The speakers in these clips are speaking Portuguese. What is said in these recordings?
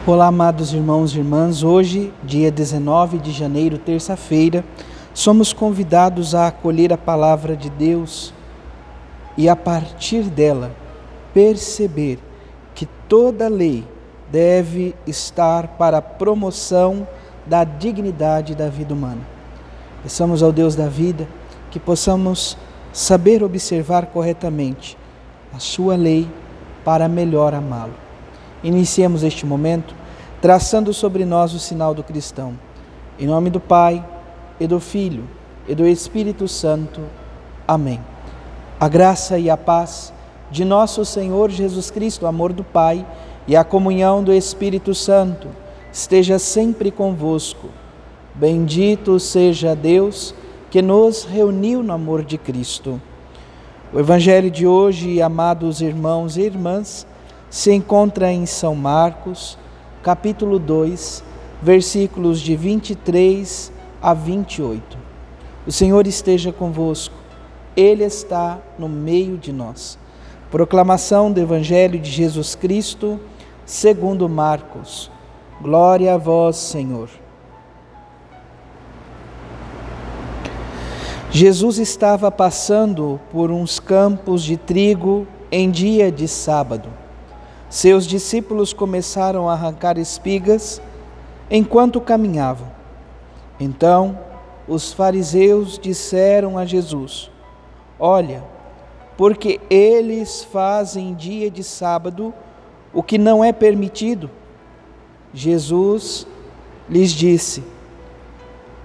Olá, amados irmãos e irmãs. Hoje, dia 19 de janeiro, terça-feira, somos convidados a acolher a palavra de Deus e, a partir dela, perceber que toda lei deve estar para a promoção da dignidade da vida humana. Peçamos ao Deus da vida que possamos saber observar corretamente a sua lei para melhor amá-lo. Iniciemos este momento traçando sobre nós o sinal do cristão. Em nome do Pai, e do Filho, e do Espírito Santo. Amém. A graça e a paz de nosso Senhor Jesus Cristo, o amor do Pai e a comunhão do Espírito Santo esteja sempre convosco. Bendito seja Deus que nos reuniu no amor de Cristo. O Evangelho de hoje, amados irmãos e irmãs, se encontra em São Marcos, capítulo 2, versículos de 23 a 28. O Senhor esteja convosco, Ele está no meio de nós. Proclamação do Evangelho de Jesus Cristo, segundo Marcos. Glória a vós, Senhor. Jesus estava passando por uns campos de trigo em dia de sábado. Seus discípulos começaram a arrancar espigas enquanto caminhavam. Então, os fariseus disseram a Jesus: Olha, porque eles fazem em dia de sábado o que não é permitido. Jesus lhes disse: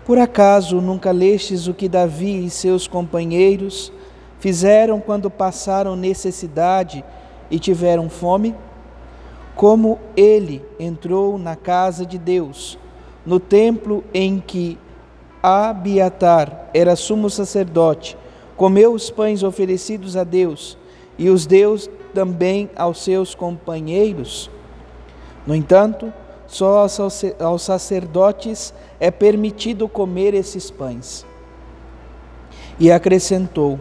Por acaso nunca lestes o que Davi e seus companheiros fizeram quando passaram necessidade e tiveram fome? Como ele entrou na casa de Deus, no templo em que Abiatar era sumo sacerdote, comeu os pães oferecidos a Deus e os deu também aos seus companheiros. No entanto, só aos sacerdotes é permitido comer esses pães. E acrescentou: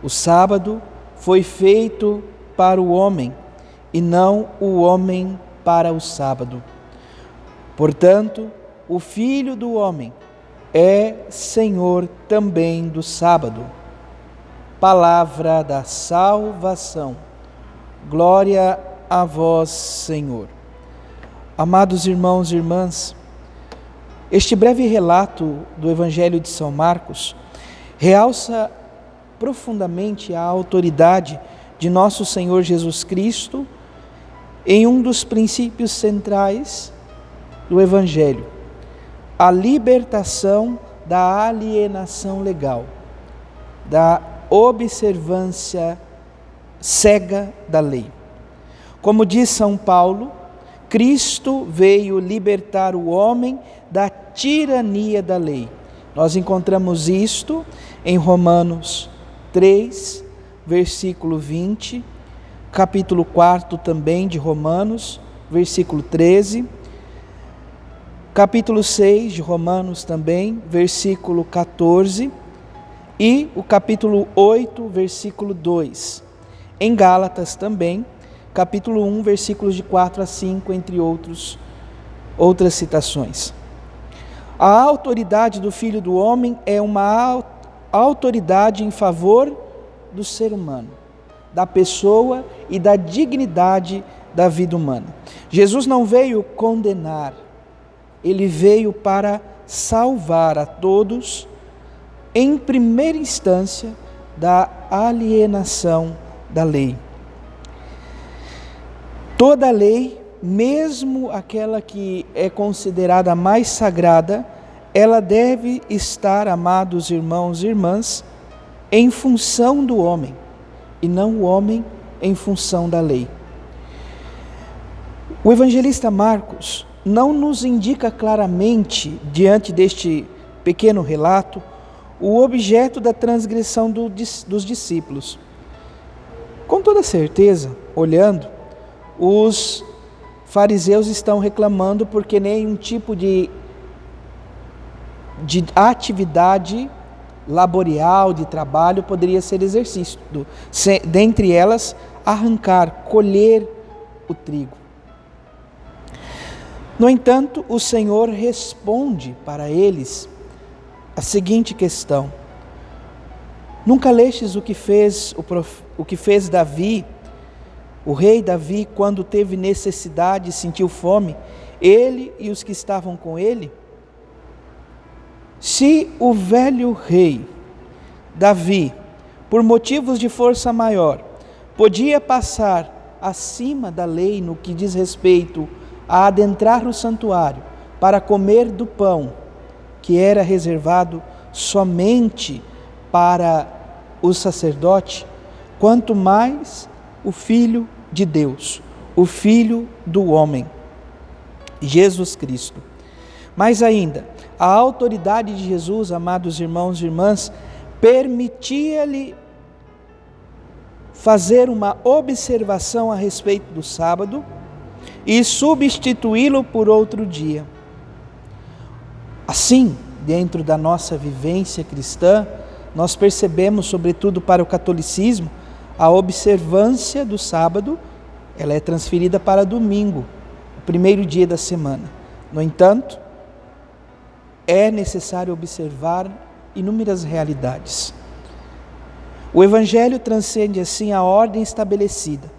O sábado foi feito para o homem, e não o homem para o sábado. Portanto, o Filho do homem é Senhor também do sábado. Palavra da salvação. Glória a vós, Senhor. Amados irmãos e irmãs, este breve relato do Evangelho de São Marcos realça profundamente a autoridade de nosso Senhor Jesus Cristo em um dos princípios centrais do Evangelho, a libertação da alienação legal, da observância cega da lei. Como diz São Paulo, Cristo veio libertar o homem da tirania da lei. Nós encontramos isto em Romanos 3, versículo 20, capítulo 4 também de Romanos, versículo 13, capítulo 6 de Romanos também, versículo 14, e o capítulo 8, versículo 2. Em Gálatas também, capítulo 1, versículos de 4 a 5, entre outras citações. A autoridade do Filho do Homem é uma autoridade em favor do ser humano, da pessoa e da dignidade da vida humana. Jesus não veio condenar, ele veio para salvar a todos, em primeira instância, da alienação da lei. Toda lei, mesmo aquela que é considerada a mais sagrada, ela deve estar, amados irmãos e irmãs, em função do homem, e não o homem em função da lei. O evangelista Marcos não nos indica claramente, diante deste pequeno relato, o objeto da transgressão dos discípulos. Com toda certeza, olhando, os fariseus estão reclamando porque nenhum tipo de atividade laborial, de trabalho, poderia ser exercido. Dentre elas, arrancar, colher o trigo. No entanto, o Senhor responde para eles a seguinte questão: nunca lestes o que fez Davi, o rei Davi, quando teve necessidade e sentiu fome, ele e os que estavam com ele? Se o velho rei Davi, por motivos de força maior, podia passar acima da lei no que diz respeito a adentrar o santuário para comer do pão que era reservado somente para o sacerdote, quanto mais o Filho de Deus, o Filho do homem, Jesus Cristo. Mais ainda, a autoridade de Jesus, amados irmãos e irmãs, permitia-lhe fazer uma observação a respeito do sábado e substituí-lo por outro dia. Assim, dentro da nossa vivência cristã, nós percebemos, sobretudo para o catolicismo, a observância do sábado, ela é transferida para domingo, o primeiro dia da semana. No entanto, é necessário observar inúmeras realidades. O Evangelho transcende assim a ordem estabelecida.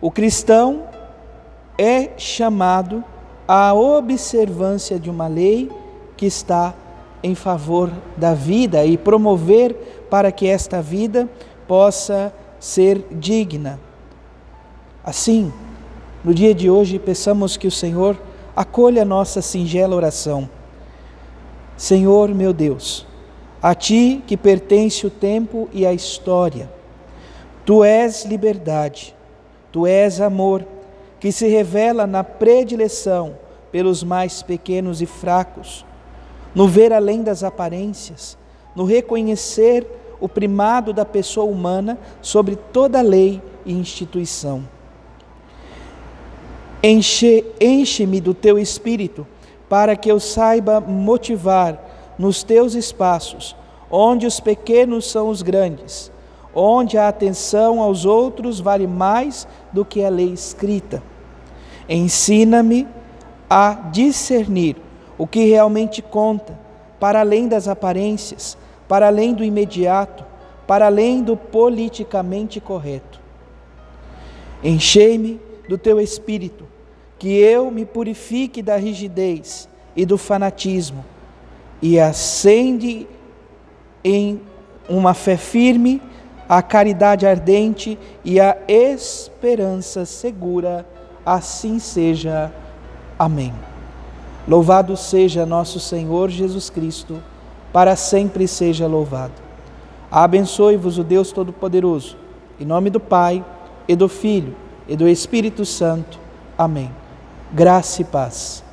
O cristão é chamado à observância de uma lei que está em favor da vida e promover para que esta vida possa ser digna. Assim, no dia de hoje, peçamos que o Senhor acolha a nossa singela oração. Senhor meu Deus, a Ti que pertence o tempo e a história, Tu és liberdade, Tu és amor, que se revela na predileção pelos mais pequenos e fracos, no ver além das aparências, no reconhecer o primado da pessoa humana sobre toda lei e instituição. Enche-me do Teu Espírito, para que eu saiba motivar nos Teus espaços, onde os pequenos são os grandes, onde a atenção aos outros vale mais do que a lei escrita. Ensina-me a discernir o que realmente conta, para além das aparências, para além do imediato, para além do politicamente correto. Enchei-me do Teu Espírito, que eu me purifique da rigidez e do fanatismo, e acende em uma fé firme, a caridade ardente e a esperança segura. Assim seja. Amém. Louvado seja nosso Senhor Jesus Cristo, para sempre seja louvado. Abençoe-vos o Deus Todo-Poderoso, em nome do Pai, e do Filho, e do Espírito Santo. Amém. Graça e paz.